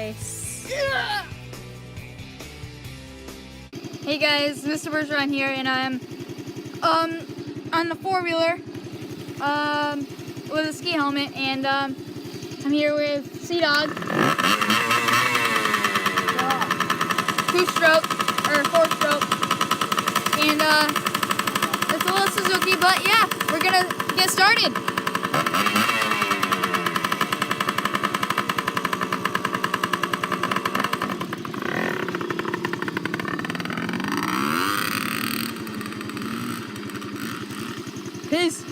Nice. Yeah. Hey guys, Mr. Bergeron here, and I'm on the four-wheeler with a ski helmet, and I'm here with Sea-Dog. Two-stroke or four-stroke, and it's a little Suzuki, but yeah, we're gonna get started. Peace.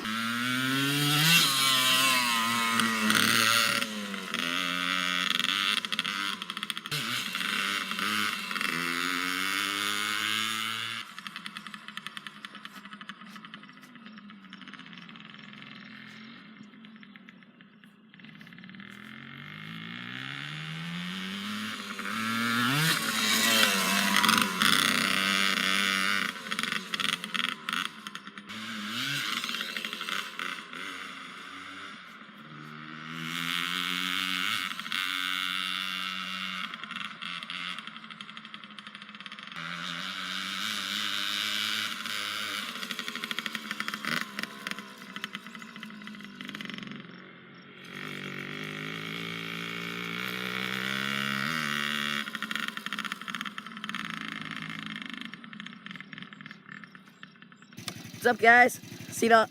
What's up, guys? Sea-Dog,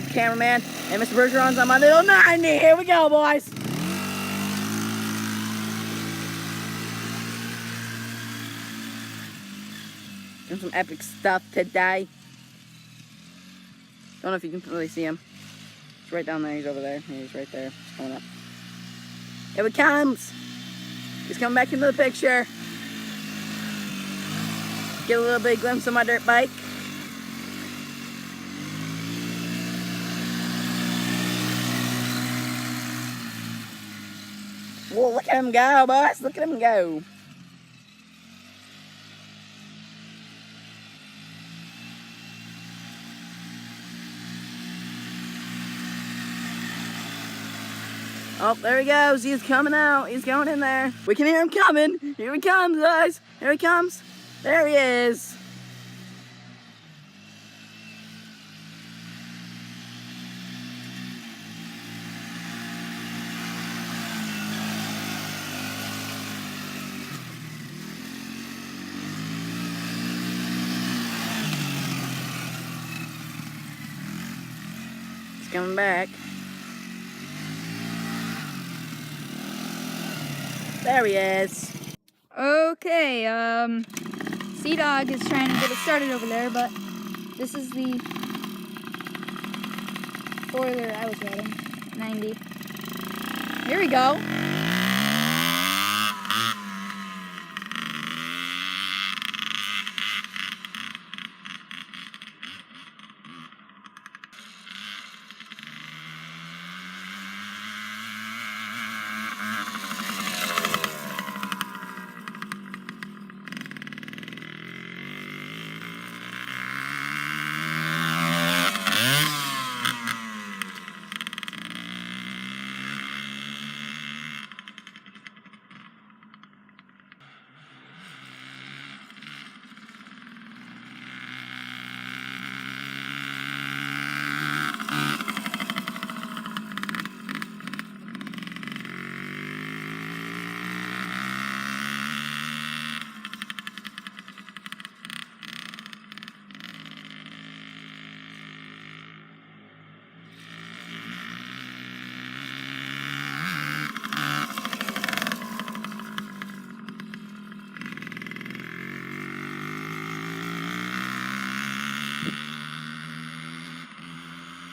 cameraman, and Mr. Bergeron's on my little 90. Here we go, boys. Doing some epic stuff today. Don't know if you can really see him. He's right down there. He's over there. He's right there. He's coming up. Here he comes. He's coming back into the picture. Get a little bit of glimpse of my dirt bike. Whoa, look at him go, boys. Look at him go. Oh, there he goes. He's coming out. He's going in there. We can hear him coming. Here he comes, guys. Here he comes. There he is. He's coming back. There he is. Okay, Sea-Dog is trying to get it started over there, but this is the four-wheeler I was riding, 90. Here we go.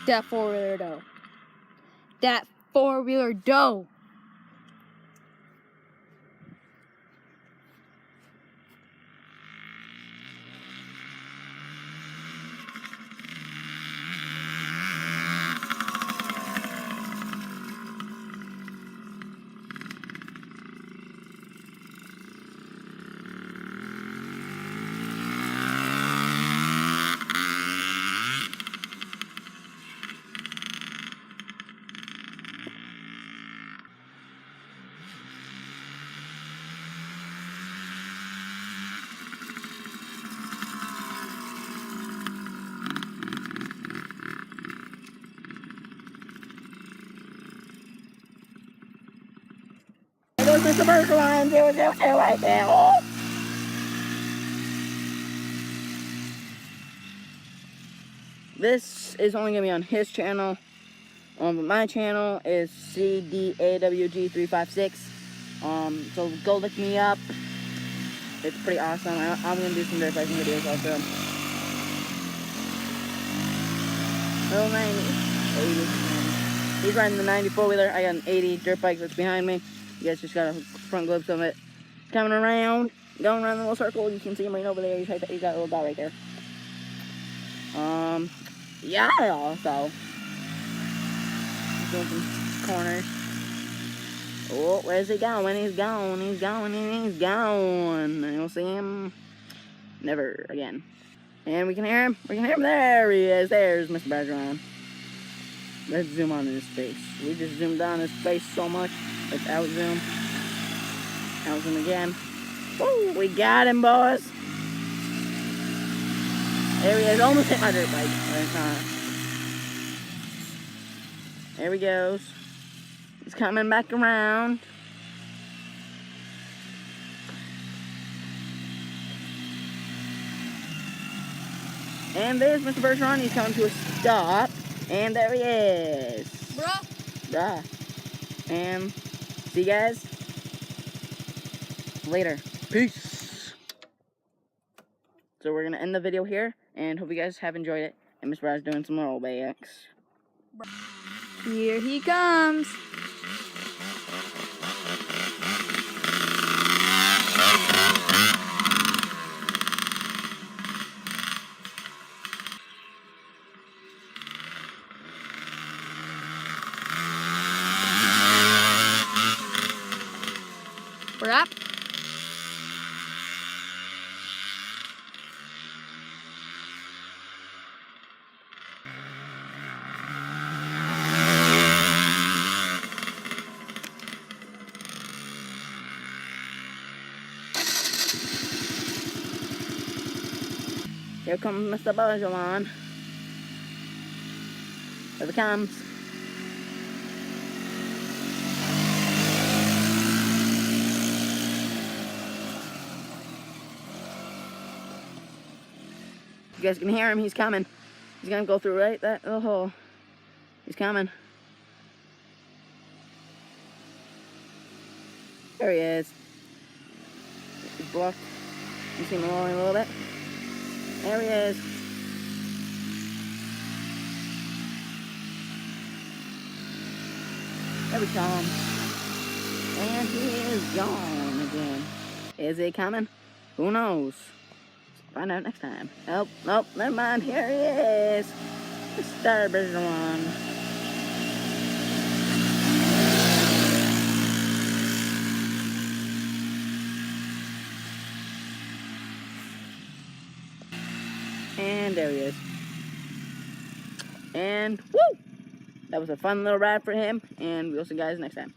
That four-wheeler dough. That four-wheeler dough. Mr. Bergeron, do right there. Oh. This is only gonna be on his channel. But my channel is CDAWG356. So go look me up. It's pretty awesome. I'm gonna do some dirt biking videos also. Little 90, 80. He's riding the 94 wheeler. I got an 80 dirt bike that's behind me. You guys just got a front glimpse of it. Coming around, going around the little circle. You can see him right over there. He's got a little dot right there. Yeah, also. Doing some corners. Oh, where's he going? He's going. You'll see him never again. And we can hear him. There he is. There's Mr. Bergeron. Let's zoom on in his face. We just zoomed on his face so much. Let's out zoom. Out zoom again. Woo, we got him, boys. There he is. Almost hit my dirt bike. There he goes. He's coming back around. And there's Mr. Bergeron. He's coming to a stop. And there he is. Bruh. And see you guys later. Peace. So we're going to end the video here. And hope you guys have enjoyed it. And Mr. Brad's doing some rollbacks. Here he comes. We're up. Here comes Mr. Bergeron. Here he comes. You guys can hear him. He's coming. He's gonna go through right that little hole. He's coming. There he is. He's blocked. You see him rolling a little bit. There he is. There we come. And he is gone again. Is he coming? Who knows? Find out next time. Oh, nope, never mind. Here he is. Mr. Bergeron. And there he is. And woo! That was a fun little ride for him. And we'll see you guys next time.